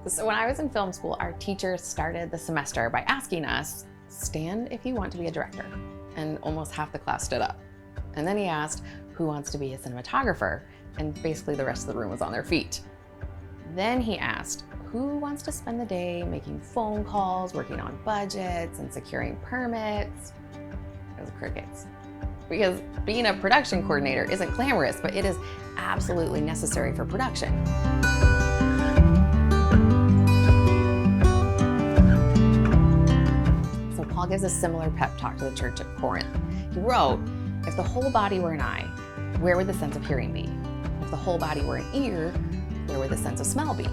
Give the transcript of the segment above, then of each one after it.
So when I was in film school, our teacher started the semester by asking us, stand if you want to be a director. And almost half the class stood up. And then he asked, who wants to be a cinematographer? And basically the rest of the room was on their feet. Then he asked, who wants to spend the day making phone calls, working on budgets, and securing permits? It was crickets. Because being a production coordinator isn't glamorous, but it is absolutely necessary for production. So Paul gives a similar pep talk to the church at Corinth. He wrote, if the whole body were an eye, where would the sense of hearing be? If the whole body were an ear, where would the sense of smell be?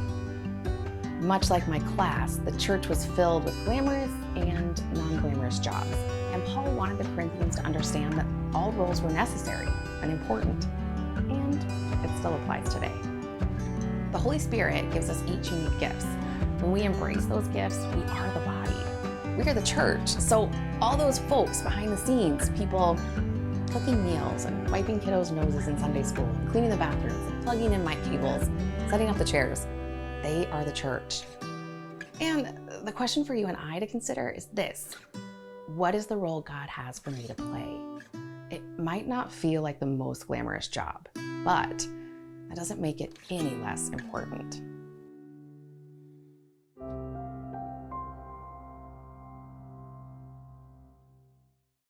Much like my class, the church was filled with glamorous and non-glamorous jobs. And Paul wanted the Corinthians to understand that all roles were necessary and important, and it still applies today. The Holy Spirit gives us each unique gifts. When we embrace those gifts, we are the body. We are the church. So all those folks behind the scenes, people cooking meals and wiping kiddos' noses in Sunday school, and cleaning the bathrooms, and plugging in mic cables, setting up the chairs, they are the church. And the question for you and I to consider is this: what is the role God has for me to play? It might not feel like the most glamorous job, but that doesn't make it any less important.